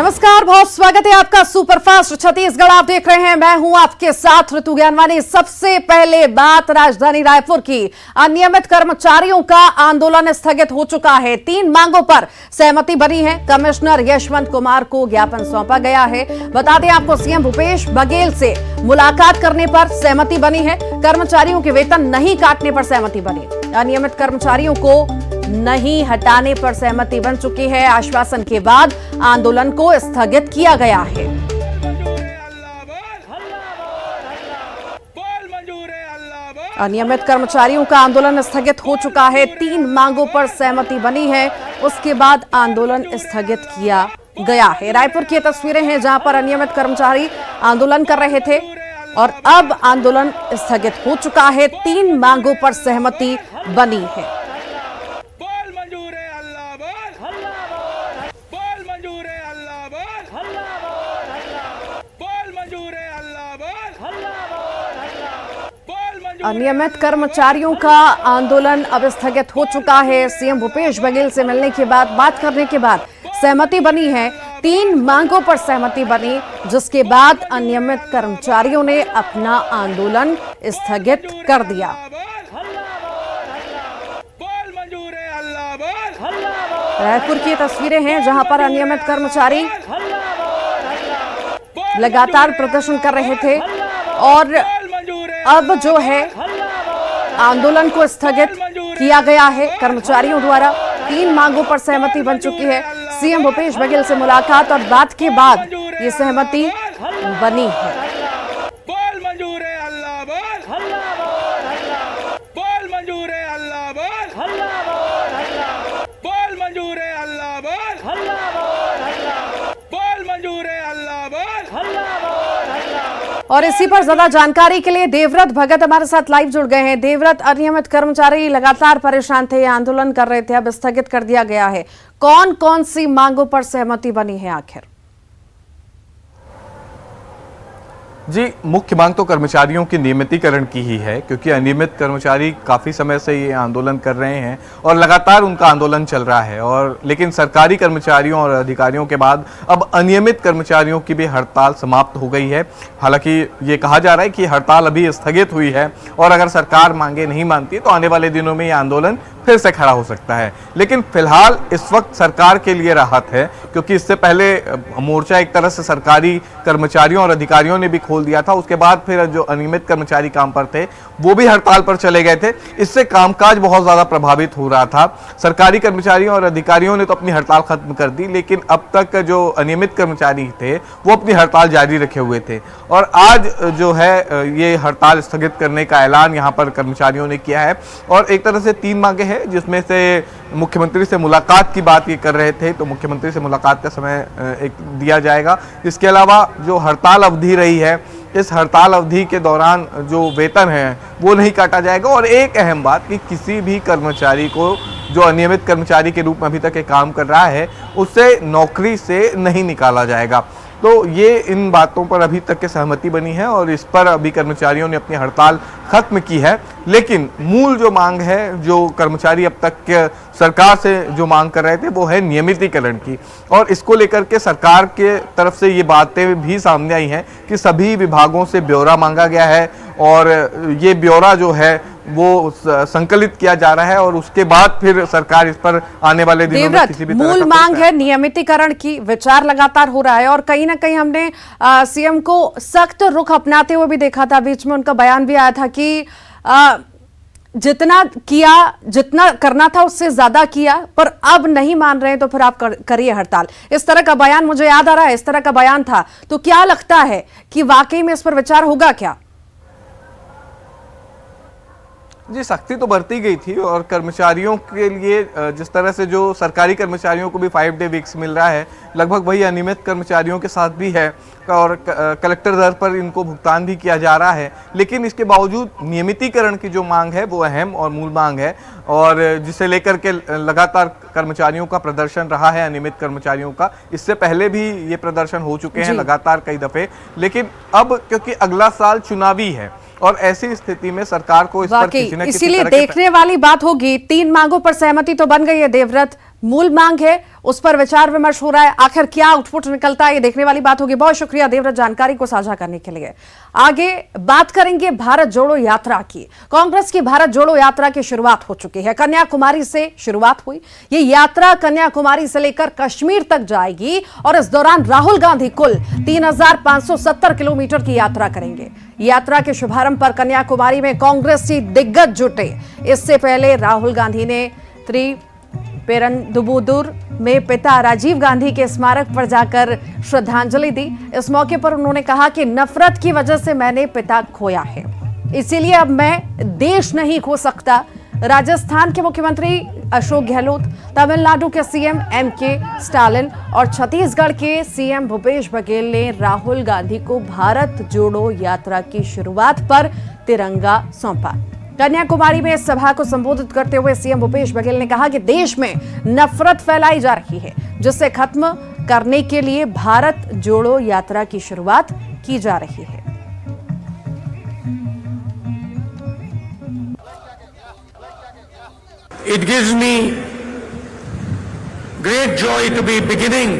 नमस्कार, बहुत स्वागत है आपका सुपरफास्ट छत्तीसगढ़। आप देख रहे हैं, मैं हूं आपके साथ ऋतु ज्ञानवानी। सबसे पहले बात राजधानी रायपुर की। अनियमित कर्मचारियों का आंदोलन स्थगित हो चुका है। 3 मांगों पर सहमति बनी है। कमिश्नर यशवंत कुमार को ज्ञापन सौंपा गया है। बता दें आपको, सीएम भूपेश बघेल से मुलाकात करने पर सहमति बनी है। कर्मचारियों के वेतन नहीं काटने पर सहमति बनी। अनियमित कर्मचारियों को नहीं हटाने पर सहमति बन चुकी है। आश्वासन के बाद आंदोलन को स्थगित किया गया है। अनियमित कर्मचारियों का आंदोलन स्थगित हो चुका है। 3 मांगों पर सहमति बनी है, उसके बाद आंदोलन स्थगित किया गया है। रायपुर की तस्वीरें हैं जहां पर अनियमित कर्मचारी आंदोलन कर रहे थे और अब आंदोलन स्थगित हो चुका है। 3 मांगों पर सहमति बनी है। अनियमित कर्मचारियों का आंदोलन अब स्थगित हो चुका है। सीएम भूपेश बघेल से मिलने के बाद, बात करने के बाद सहमति बनी है। 3 मांगों पर सहमति बनी, जिसके बाद अनियमित कर्मचारियों ने अपना आंदोलन स्थगित कर दिया। रायपुर की तस्वीरें हैं जहां पर अनियमित कर्मचारी लगातार प्रदर्शन कर रहे थे और अब जो है आंदोलन को स्थगित किया गया है कर्मचारियों द्वारा। 3 मांगों पर सहमति बन चुकी है। सीएम भूपेश बघेल से मुलाकात और बात के बाद ये सहमति बनी है। और इसी पर ज्यादा जानकारी के लिए देवव्रत भगत हमारे साथ लाइव जुड़ गए हैं। देवव्रत, अनियमित कर्मचारी लगातार परेशान थे, आंदोलन कर रहे थे, अब स्थगित कर दिया गया है। कौन कौन सी मांगों पर सहमति बनी है आखिर? जी, मुख्य मांग तो कर्मचारियों की नियमितीकरण की ही है, क्योंकि अनियमित कर्मचारी काफ़ी समय से ये आंदोलन कर रहे हैं और लगातार उनका आंदोलन चल रहा है। और लेकिन सरकारी कर्मचारियों और अधिकारियों के बाद अब अनियमित कर्मचारियों की भी हड़ताल समाप्त हो गई है। हालांकि ये कहा जा रहा है कि हड़ताल अभी स्थगित हुई है और अगर सरकार मांगे नहीं मानती तो आने वाले दिनों में ये आंदोलन फिर से खड़ा हो सकता है। लेकिन फिलहाल इस वक्त सरकार के लिए राहत है, क्योंकि इससे पहले मोर्चा एक तरह से सरकारी कर्मचारियों और अधिकारियों ने भी खोल दिया था। उसके बाद फिर जो अनियमित कर्मचारी काम पर थे वो भी हड़ताल पर चले गए थे। इससे कामकाज बहुत ज़्यादा प्रभावित हो रहा था। सरकारी कर्मचारियों और अधिकारियों ने तो अपनी हड़ताल खत्म कर दी, लेकिन अब तक जो अनियमित कर्मचारी थे वो अपनी हड़ताल जारी रखे हुए थे। और आज जो है ये हड़ताल स्थगित करने का ऐलान यहाँ पर कर्मचारियों ने किया है। और एक तरह से 3 मांगे हैं, जिसमें से मुख्यमंत्री से मुलाकात की बात ये कर रहे थे, तो मुख्यमंत्री से मुलाकात का समय एक दिया जाएगा। इसके अलावा जो हड़ताल अवधि रही है, इस हड़ताल अवधि के दौरान जो वेतन है वो नहीं काटा जाएगा। और एक अहम बात कि किसी भी कर्मचारी को जो अनियमित कर्मचारी के रूप में अभी तक काम कर रहा है उससे नौकरी से नहीं निकाला जाएगा। तो ये इन बातों पर अभी तक की सहमति बनी है और इस पर अभी कर्मचारियों ने अपनी हड़ताल खत्म की है। लेकिन मूल जो मांग है, जो कर्मचारी अब तक सरकार से जो मांग कर रहे थे, वो है नियमितीकरण की। और इसको लेकर के सरकार के तरफ से ये बातें भी सामने आई हैं कि सभी विभागों से ब्यौरा मांगा गया है और ये ब्यौरा जो है वो संकलित किया जा रहा है और उसके बाद फिर सरकार इस पर आने वाले दिनों में किसी भी तरह मूल मांग है नियमितीकरण की। विचार लगातार हो रहा है और कहीं ना कहीं हमने सीएम को सख्त रुख अपनाते हुए भी देखा था। बीच में उनका बयान भी आया था कि जितना किया, जितना करना था उससे ज्यादा किया, पर अब नहीं मान रहे हैं तो फिर आप करिए हड़ताल। इस तरह का बयान मुझे याद आ रहा है, इस तरह का बयान था। तो क्या लगता है कि वाकई में इस पर विचार होगा क्या? जी, सख्ती तो बरती गई थी और कर्मचारियों के लिए जिस तरह से जो सरकारी कर्मचारियों को भी 5 डे वीक्स मिल रहा है, लगभग वही अनियमित कर्मचारियों के साथ भी है और कलेक्टर दर पर इनको भुगतान भी किया जा रहा है। लेकिन इसके बावजूद नियमितीकरण की जो मांग है वो अहम और मूल मांग है और जिसे लेकर के लगातार कर्मचारियों का प्रदर्शन रहा है, अनियमित कर्मचारियों का। इससे पहले भी ये प्रदर्शन हो चुके हैं लगातार कई दफे। लेकिन अब क्योंकि अगला साल चुनावी है और ऐसी स्थिति में सरकार को इस पर किसी न किसी इसीलिए देखने वाली बात होगी। 3 मांगों पर सहमति तो बन गई है देवव्रत, मूल मांग है उस पर विचार विमर्श हो रहा है। आखिर क्या आउटपुट निकलता है ये देखने वाली बात होगी। बहुत शुक्रिया देवव्रत जानकारी को साझा करने के लिए। आगे बात करेंगे भारत जोड़ो यात्रा की। कांग्रेस की भारत जोड़ो यात्रा की शुरुआत हो चुकी है। कन्याकुमारी से शुरुआत हुई। ये यात्रा कन्याकुमारी से लेकर कश्मीर तक जाएगी और इस दौरान राहुल गांधी कुल 3,570 किलोमीटर की यात्रा करेंगे। यात्रा के शुभारंभ पर कन्याकुमारी में कांग्रेसी दिग्गज जुटे। इससे पहले राहुल गांधी ने पेरंदबुदुर में पिता राजीव गांधी के स्मारक पर जाकर श्रद्धांजलि दी। इस मौके पर उन्होंने कहा कि नफरत की वजह से मैंने पिता खोया है, इसीलिए अब मैं देश नहीं खो सकता। राजस्थान के मुख्यमंत्री अशोक गहलोत, तमिलनाडु के सीएम एमके स्टालिन और छत्तीसगढ़ के सीएम भूपेश बघेल ने राहुल गांधी को भारत जोड़ो यात्रा की शुरुआत पर तिरंगा सौंपा। कन्याकुमारी में इस सभा को संबोधित करते हुए सीएम भूपेश बघेल ने कहा कि देश में नफरत फैलाई जा रही है, जिसे खत्म करने के लिए भारत जोड़ो यात्रा की शुरुआत की जा रही है। It gives me great joy to be beginning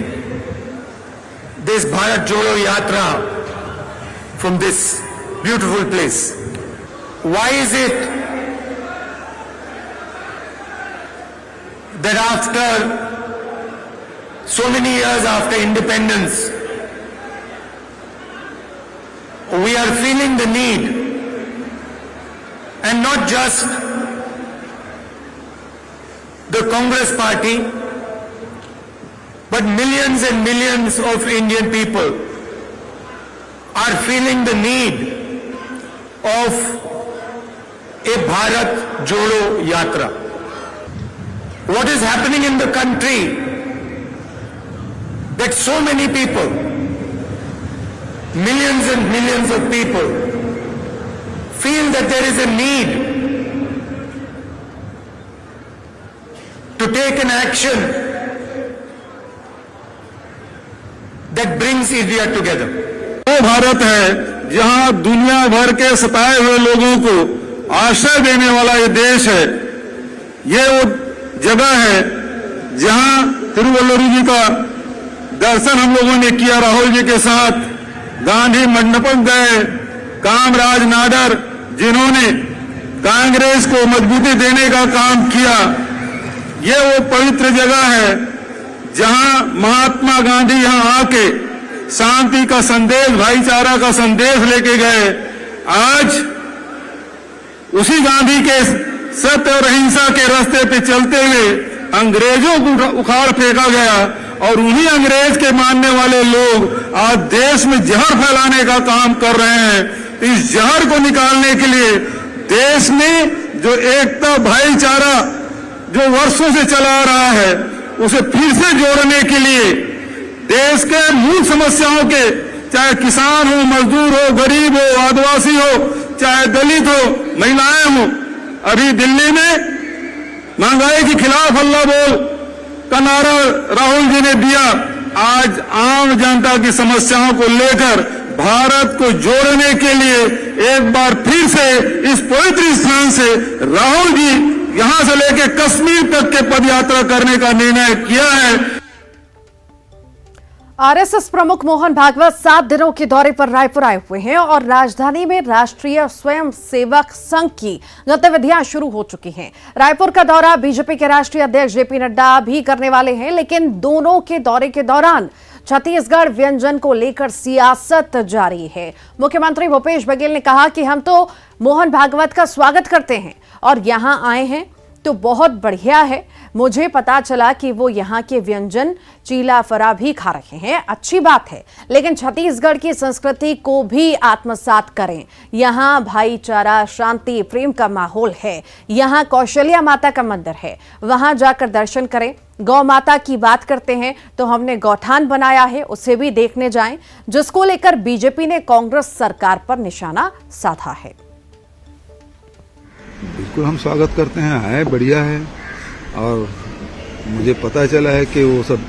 this Bharat Jodo Yatra from this beautiful place. Why is it that after so many years after independence, we are feeling the need, and not just the Congress party, but millions and millions of Indian people are feeling the need of a Bharat Jodo Yatra. What is happening in the country that so many people, millions and millions of people, feel that there is a need to take an action that brings India together. वो भारत है जहां दुनिया भर के सताए हुए लोगों को आश्रय देने वाला ये देश है। ये वो जगह है जहां तिरुवल्लुवर जी का दर्शन हम लोगों ने किया राहुल जी के साथ। गांधी मंडपम गए, कामराज नाडर जिन्होंने कांग्रेस को मजबूती देने का काम किया। ये वो पवित्र जगह है जहां महात्मा गांधी यहां आके शांति का संदेश, भाईचारा का संदेश लेके गए। आज उसी गांधी के सत्य और अहिंसा के रास्ते पे चलते हुए अंग्रेजों को उखाड़ फेंका गया और उन्हीं अंग्रेज के मानने वाले लोग आज देश में जहर फैलाने का काम कर रहे हैं। इस जहर को निकालने के लिए देश में जो एकता, भाईचारा जो वर्षों से चला आ रहा है, उसे फिर से जोड़ने के लिए देश के मूल समस्याओं के, चाहे किसान हो, मजदूर हो, गरीब हो, आदिवासी हो, चाहे दलित हो, महिलाएं हो। अभी दिल्ली में महंगाई के खिलाफ हल्ला बोल का नारा राहुल जी ने दिया। आज आम जनता की समस्याओं को लेकर भारत को जोड़ने के लिए एक बार फिर से इस पवित्र स्थान से राहुल जी यहां से लेकर कश्मीर तक के पदयात्रा करने का निर्णय किया है। आरएसएस प्रमुख मोहन भागवत 7 दिनों के दौरे पर रायपुर आए हुए हैं और राजधानी में राष्ट्रीय स्वयंसेवक संघ की गतिविधियां शुरू हो चुकी हैं। रायपुर का दौरा बीजेपी के राष्ट्रीय अध्यक्ष जेपी नड्डा भी करने वाले हैं, लेकिन दोनों के दौरे के दौरान छत्तीसगढ़ व्यंजन को लेकर सियासत जारी है। मुख्यमंत्री भूपेश बघेल ने कहा कि हम तो मोहन भागवत का स्वागत करते हैं और यहां आए हैं तो बहुत बढ़िया है। मुझे पता चला कि वो यहाँ के व्यंजन चीला फरा भी खा रहे हैं, अच्छी बात है, लेकिन छत्तीसगढ़ की संस्कृति को भी आत्मसात करें। यहाँ भाईचारा, शांति, प्रेम का माहौल है। यहाँ कौशल्या माता का मंदिर है, वहां जाकर दर्शन करें। गौ माता की बात करते हैं तो हमने गौठान बनाया है, उसे भी देखने जाएं, जिसको लेकर बीजेपी ने कांग्रेस सरकार पर निशाना साधा है। बिल्कुल हम स्वागत करते हैं, आए बढ़िया है। और मुझे पता चला है कि वो सब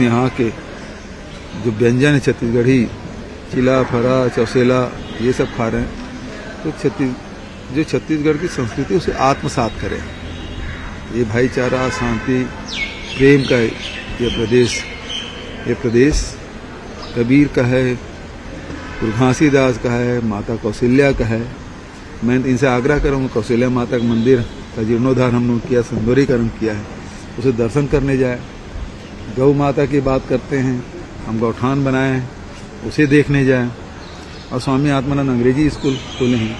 यहाँ के जो व्यंजन है छत्तीसगढ़ी, चिला फरा, चौसेला, ये सब खा रहे हैं। तो जो छत्तीसगढ़ की संस्कृति उसे आत्मसात करें। ये भाईचारा, शांति, प्रेम का ये प्रदेश कबीर का है, गुरु घासीदास का है, माता कौशल्या का है। मैं इनसे आग्रह करूँगा, कौशल्या माता का मंदिर का जीर्णोद्धार हम लोग किया, सौंदर्यीकरण किया है, उसे दर्शन करने जाए। गौ माता की बात करते हैं, हम गौठान बनाए हैं, उसे देखने जाएं। और स्वामी आत्मानंद अंग्रेजी स्कूल खोले हैं,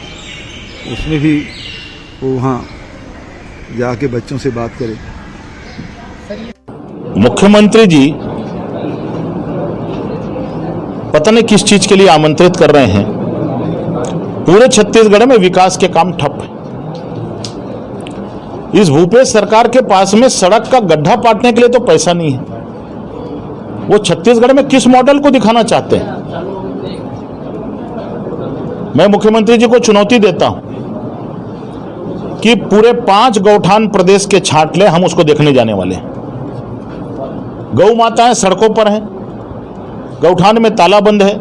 उसमें भी वो वहाँ जाके बच्चों से बात करें। मुख्यमंत्री जी पता नहीं किस चीज के लिए आमंत्रित कर रहे हैं। पूरे छत्तीसगढ़ में विकास के काम ठप है। इस भूपेश सरकार के पास में सड़क का गड्ढा पाटने के लिए तो पैसा नहीं है। वो छत्तीसगढ़ में किस मॉडल को दिखाना चाहते हैं? मैं मुख्यमंत्री जी को चुनौती देता हूं कि पूरे 5 गौठान प्रदेश के छांट ले, हम उसको देखने जाने वाले हैं। गौ माताएं सड़कों पर हैं, गौठान में ताला बंद है।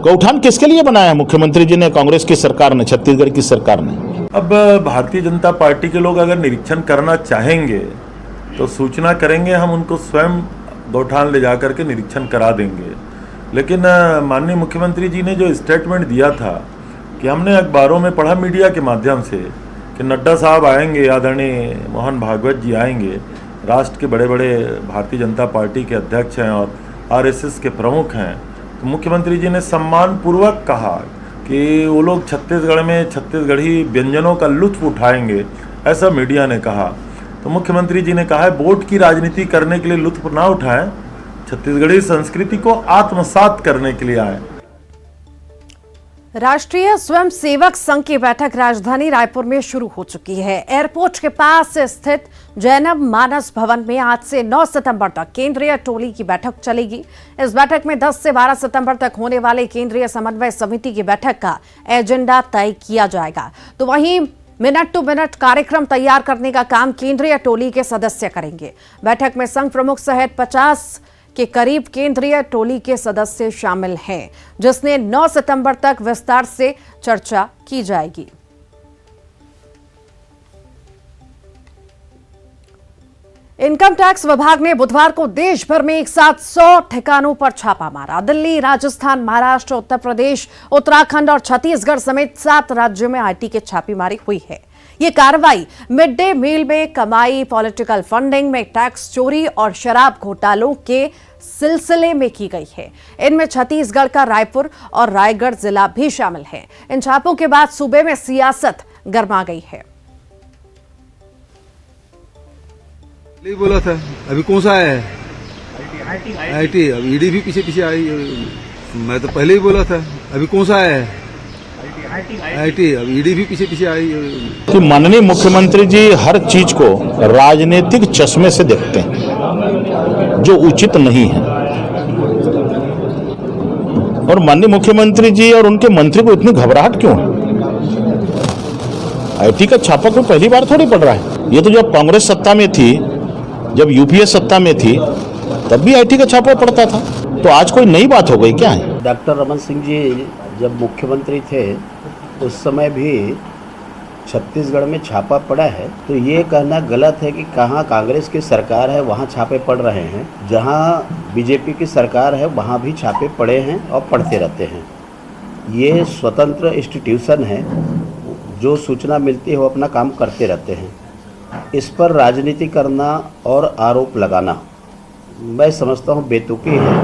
गौठान किसके लिए बनाया है मुख्यमंत्री जी ने, कांग्रेस की सरकार ने, छत्तीसगढ़ की सरकार ने? अब भारतीय जनता पार्टी के लोग अगर निरीक्षण करना चाहेंगे तो सूचना करेंगे, हम उनको स्वयं गौठान ले जाकर के निरीक्षण करा देंगे। लेकिन माननीय मुख्यमंत्री जी ने जो स्टेटमेंट दिया था कि हमने अखबारों में पढ़ा, मीडिया के माध्यम से, कि नड्डा साहब आएंगे, आदरणीय मोहन भागवत जी आएंगे, राष्ट्र के बड़े बड़े भारतीय जनता पार्टी के अध्यक्ष हैं और आरएसएस के प्रमुख हैं। तो मुख्यमंत्री जी ने सम्मानपूर्वक कहा कि वो लोग छत्तीसगढ़ में छत्तीसगढ़ी व्यंजनों का लुत्फ उठाएंगे, ऐसा मीडिया ने कहा। तो मुख्यमंत्री जी ने कहा है, वोट की राजनीति करने के लिए लुत्फ ना उठाएं, छत्तीसगढ़ी संस्कृति को आत्मसात करने के लिए आए। राष्ट्रीय स्वयंसेवक संघ की बैठक राजधानी रायपुर में शुरू हो चुकी है। एयरपोर्ट के पास स्थित जैनब मानस भवन में आज से 9 सितंबर तक केंद्रीय टोली की बैठक चलेगी। इस बैठक में 10 से 12 सितंबर तक होने वाले केंद्रीय समन्वय समिति की बैठक का एजेंडा तय किया जाएगा। तो वहीं मिनट टू मिनट कार्यक्रम तैयार करने का काम केंद्रीय टोली के सदस्य करेंगे। बैठक में संघ प्रमुख सहित 50 के करीब केंद्रीय टोली के सदस्य शामिल हैं, जिसने 9 सितंबर तक विस्तार से चर्चा की जाएगी। इनकम टैक्स विभाग ने बुधवार को देश भर में एक साथ 100 ठिकानों पर छापा मारा। दिल्ली, राजस्थान, महाराष्ट्र, उत्तर प्रदेश, उत्तराखंड और छत्तीसगढ़ समेत 7 राज्यों में आईटी की छापेमारी हुई है। ये कार्रवाई मिड डे मील में कमाई, पॉलिटिकल फंडिंग में टैक्स चोरी और शराब घोटालों के सिलसिले में की गई है। इनमें छत्तीसगढ़ का रायपुर और रायगढ़ जिला भी शामिल है। इन छापों के बाद सूबे में सियासत गर्मा गई है। बोला था, अभी कौन सा आया है? आईटी। अब ईडी भी पीछे पीछे आई। मैं तो पहले ही बोला था, अभी कौन सा आया है? आईटी। अब ईडी भी पीछे पीछे आई। कि माननीय मुख्यमंत्री जी हर चीज को राजनीतिक चश्मे से देखते हैं, जो उचित नहीं है। और माननीय मुख्यमंत्री जी और उनके मंत्री को इतनी घबराहट क्यों है? आईटी का छापा कोई पहली बार थोड़ी पड़ रहा है। ये तो जब कांग्रेस सत्ता में थी, जब यूपीए सत्ता में थी, तब भी आईटी का छापा पड़ता था। तो आज कोई नई बात हो गई क्या है? डॉक्टर रमन सिंह जी जब मुख्यमंत्री थे उस समय भी छत्तीसगढ़ में छापा पड़ा है। तो ये कहना गलत है कि कहाँ कांग्रेस की सरकार है वहाँ छापे पड़ रहे हैं, जहाँ बीजेपी की सरकार है वहाँ भी छापे पड़े हैं और पड़ते रहते हैं। ये स्वतंत्र इंस्टीट्यूशन है, जो सूचना मिलती है वो अपना काम करते रहते हैं। इस पर राजनीति करना और आरोप लगाना मैं समझता हूँ बेतुकी है।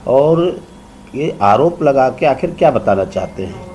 और ये आरोप लगा के आखिर क्या बताना चाहते हैं?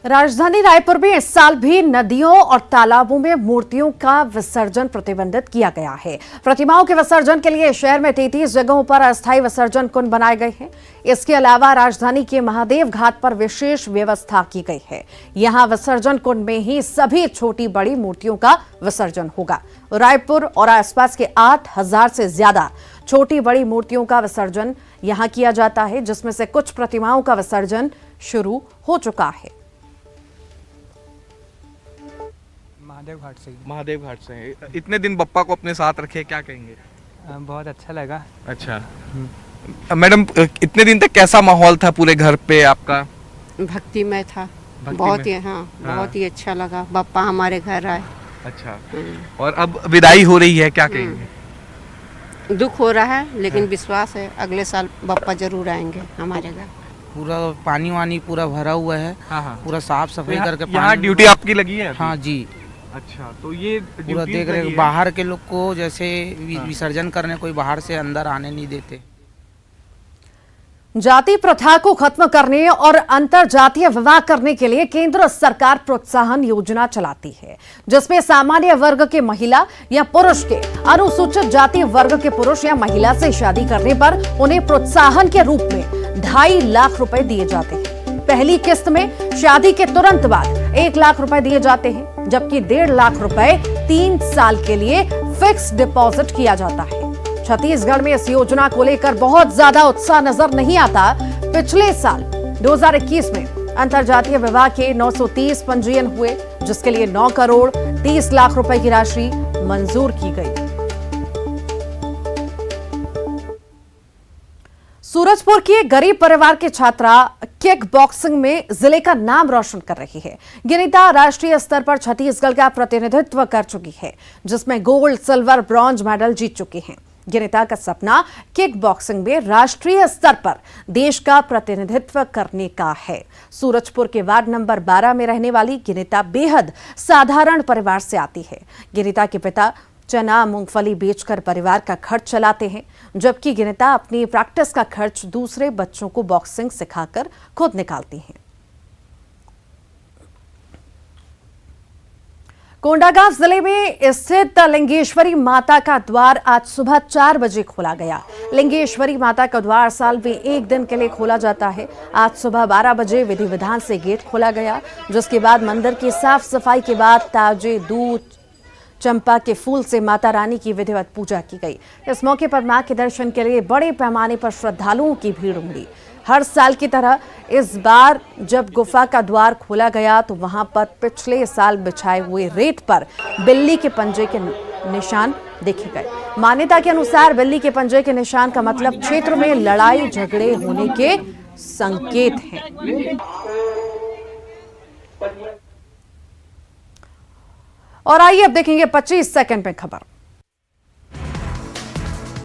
राजधानी रायपुर में इस साल भी नदियों और तालाबों में मूर्तियों का विसर्जन प्रतिबंधित किया गया है। प्रतिमाओं के विसर्जन के लिए शहर में 33 जगहों पर अस्थायी विसर्जन कुंड बनाए गए हैं। इसके अलावा राजधानी के महादेव घाट पर विशेष व्यवस्था की गई है। यहां विसर्जन कुंड में ही सभी छोटी बड़ी मूर्तियों का विसर्जन होगा। रायपुर और आसपास के 8000 से ज्यादा छोटी बड़ी मूर्तियों का विसर्जन यहां किया जाता है, जिसमें से कुछ प्रतिमाओं का विसर्जन शुरू हो चुका है। महादेव घाट से इतने दिन बप्पा को अपने साथ रखे, क्या कहेंगे? बहुत अच्छा लगा। अच्छा मैडम, इतने दिन तक कैसा माहौल था पूरे घर पे आपका? भक्तिमय था। बहुत ही बहुत ही अच्छा लगा। बप्पा हमारे घर आए, अच्छा, और अब विदाई हो रही है, क्या कहेंगे? दुख हो रहा है, लेकिन विश्वास है अगले साल बापा जरूर आएंगे हमारे घर। पूरा पानी वानी पूरा भरा हुआ है। हाँ। पूरा साफ सफाई करके यहाँ ड्यूटी आपकी लगी है? हाँ जी। अच्छा, तो ये पूरा देख रहे बाहर के लोग को जैसे विसर्जन करने कोई बाहर से अंदर आने नहीं देते। जाति प्रथा को खत्म करने और अंतर जातीय विवाह करने के लिए केंद्र सरकार प्रोत्साहन योजना चलाती है, जिसमें सामान्य वर्ग के महिला या पुरुष के अनुसूचित जाति वर्ग के पुरुष या महिला से शादी करने पर उन्हें प्रोत्साहन के रूप में 2.5 लाख रुपए दिए जाते हैं। पहली किस्त में शादी के तुरंत बाद 1 लाख रुपए दिए जाते हैं, जबकि 1.5 लाख रुपए 3 साल के लिए फिक्स डिपॉजिट किया जाता है। छत्तीसगढ़ में इस योजना को लेकर बहुत ज्यादा उत्साह नजर नहीं आता। पिछले साल 2021 में अंतरजातीय विवाह के 930 पंजीयन हुए, जिसके लिए 9 करोड़ 30 लाख रुपए की राशि मंजूर की गई। सूरजपुर की एक गरीब परिवार की छात्रा किक बॉक्सिंग में जिले का नाम रोशन कर रही है। गिनिता राष्ट्रीय स्तर पर छत्तीसगढ़ का प्रतिनिधित्व कर चुकी है, जिसमें गोल्ड, सिल्वर, ब्रॉन्ज मेडल जीत चुकी हैं। गिनिता का सपना किक बॉक्सिंग में राष्ट्रीय स्तर पर देश का प्रतिनिधित्व करने का है। सूरजपुर के वार्ड नंबर 12 में रहने वाली गिनिता बेहद साधारण परिवार से आती है। गिनिता के पिता चना, मूंगफली बेचकर परिवार का खर्च चलाते हैं, जबकि गिनिता अपनी प्रैक्टिस का खर्च दूसरे बच्चों को बॉक्सिंग सिखाकर खुद निकालती हैं। कोंडागांव जिले में स्थित लिंगेश्वरी माता का द्वार आज सुबह 4 बजे खोला गया। लिंगेश्वरी माता का द्वार साल में 1 दिन के लिए खोला जाता है। आज सुबह 12 बजे विधि विधान से गेट खोला गया, जिसके बाद मंदिर की साफ सफाई के बाद ताजे दूध, चंपा के फूल से माता रानी की विधिवत पूजा की गई। इस मौके पर मां के दर्शन के लिए बड़े पैमाने पर श्रद्धालुओं की भीड़ उमड़ी। हर साल की तरह इस बार जब गुफा का द्वार खोला गया तो वहां पर पिछले साल बिछाए हुए रेत पर बिल्ली के पंजे के निशान देखे गए। मान्यता के अनुसार बिल्ली के पंजे के निशान का मतलब क्षेत्र में लड़ाई झगड़े होने के संकेत हैं। और आइए अब देखेंगे 25 सेकंड में खबर।